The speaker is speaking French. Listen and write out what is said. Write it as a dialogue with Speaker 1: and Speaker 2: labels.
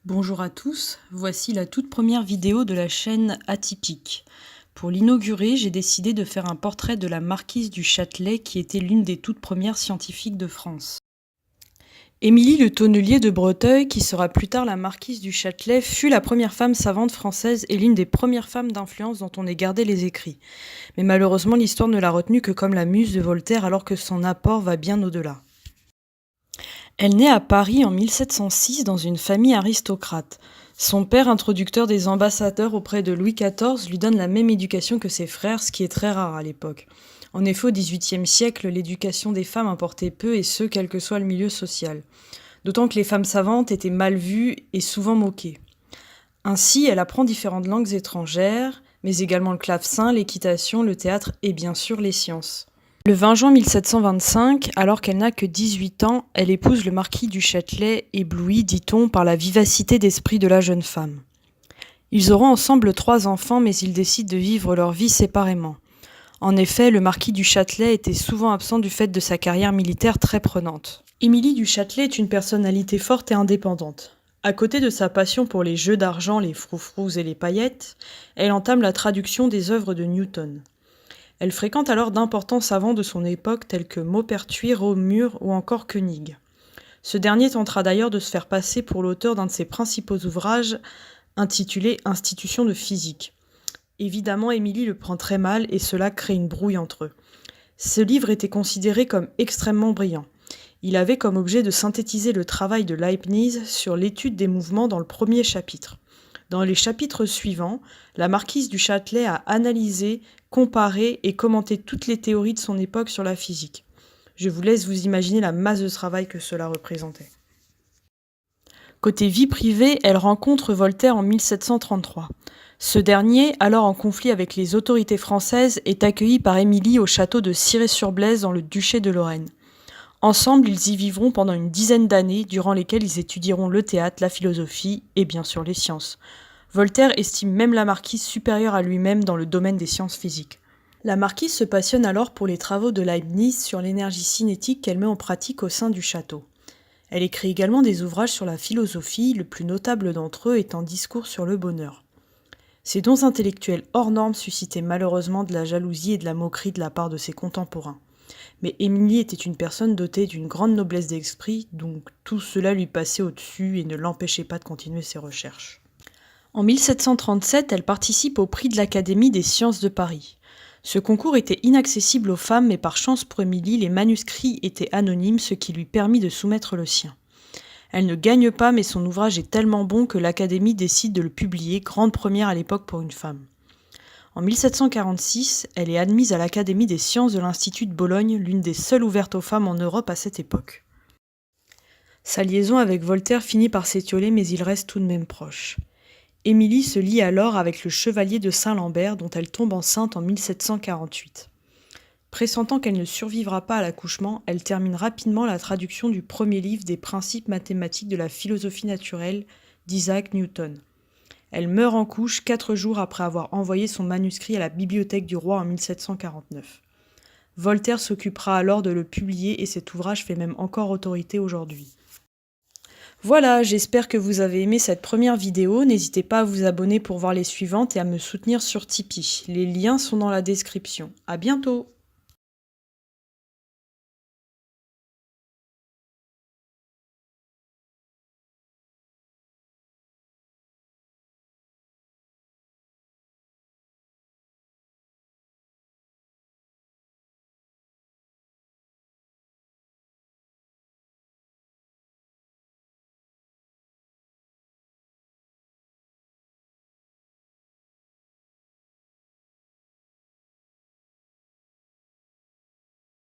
Speaker 1: Bonjour à tous, voici la toute première vidéo de la chaîne Atypique. Pour l'inaugurer, j'ai décidé de faire un portrait de la marquise du Châtelet qui était l'une des toutes premières scientifiques de France. Émilie Le Tonnelier de Breteuil, qui sera plus tard la marquise du Châtelet, fut la première femme savante française et l'une des premières femmes d'influence dont on ait gardé les écrits. Mais malheureusement, l'histoire ne l'a retenue que comme la muse de Voltaire alors que son apport va bien au-delà. Elle naît à Paris en 1706 dans une famille aristocrate. Son père, introducteur des ambassadeurs auprès de Louis XIV, lui donne la même éducation que ses frères, ce qui est très rare à l'époque. En effet, au XVIIIe siècle, l'éducation des femmes importait peu, et ce, quel que soit le milieu social. D'autant que les femmes savantes étaient mal vues et souvent moquées. Ainsi, elle apprend différentes langues étrangères, mais également le clavecin, l'équitation, le théâtre et bien sûr les sciences. Le 20 juin 1725, alors qu'elle n'a que 18 ans, elle épouse le marquis du Châtelet, ébloui, dit-on, par la vivacité d'esprit de la jeune femme. Ils auront ensemble 3 enfants, mais ils décident de vivre leur vie séparément. En effet, le marquis du Châtelet était souvent absent du fait de sa carrière militaire très prenante. Émilie du Châtelet est une personnalité forte et indépendante. À côté de sa passion pour les jeux d'argent, les froufrous et les paillettes, elle entame la traduction des œuvres de Newton. Elle fréquente alors d'importants savants de son époque tels que Maupertuis, Réaumur ou encore Koenig. Ce dernier tentera d'ailleurs de se faire passer pour l'auteur d'un de ses principaux ouvrages intitulé « Institutions de physique ». Évidemment, Émilie le prend très mal et cela crée une brouille entre eux. Ce livre était considéré comme extrêmement brillant. Il avait comme objet de synthétiser le travail de Leibniz sur l'étude des mouvements dans le premier chapitre. Dans les chapitres suivants, la marquise du Châtelet a analysé, comparé et commenté toutes les théories de son époque sur la physique. Je vous laisse vous imaginer la masse de travail que cela représentait. Côté vie privée, elle rencontre Voltaire en 1733. Ce dernier, alors en conflit avec les autorités françaises, est accueilli par Émilie au château de Ciré-sur-Blaise dans le duché de Lorraine. Ensemble, ils y vivront pendant une dizaine d'années, durant lesquelles ils étudieront le théâtre, la philosophie et bien sûr les sciences. Voltaire estime même la marquise supérieure à lui-même dans le domaine des sciences physiques. La marquise se passionne alors pour les travaux de Leibniz sur l'énergie cinétique qu'elle met en pratique au sein du château. Elle écrit également des ouvrages sur la philosophie, le plus notable d'entre eux étant Discours sur le bonheur. Ces dons intellectuels hors normes suscitaient malheureusement de la jalousie et de la moquerie de la part de ses contemporains. Mais Émilie était une personne dotée d'une grande noblesse d'esprit, donc tout cela lui passait au-dessus et ne l'empêchait pas de continuer ses recherches. En 1737, elle participe au prix de l'Académie des sciences de Paris. Ce concours était inaccessible aux femmes, mais par chance pour Émilie, les manuscrits étaient anonymes, ce qui lui permit de soumettre le sien. Elle ne gagne pas, mais son ouvrage est tellement bon que l'Académie décide de le publier, grande première à l'époque pour une femme. En 1746, elle est admise à l'Académie des sciences de l'Institut de Bologne, l'une des seules ouvertes aux femmes en Europe à cette époque. Sa liaison avec Voltaire finit par s'étioler, mais ils restent tout de même proches. Émilie se lie alors avec le chevalier de Saint-Lambert, dont elle tombe enceinte en 1748. Pressentant qu'elle ne survivra pas à l'accouchement, elle termine rapidement la traduction du premier livre des principes mathématiques de la philosophie naturelle d'Isaac Newton. Elle meurt en couche 4 jours après avoir envoyé son manuscrit à la bibliothèque du roi en 1749. Voltaire s'occupera alors de le publier et cet ouvrage fait même encore autorité aujourd'hui. Voilà, j'espère que vous avez aimé cette première vidéo. N'hésitez pas à vous abonner pour voir les suivantes et à me soutenir sur Tipeee. Les liens sont dans la description. À bientôt!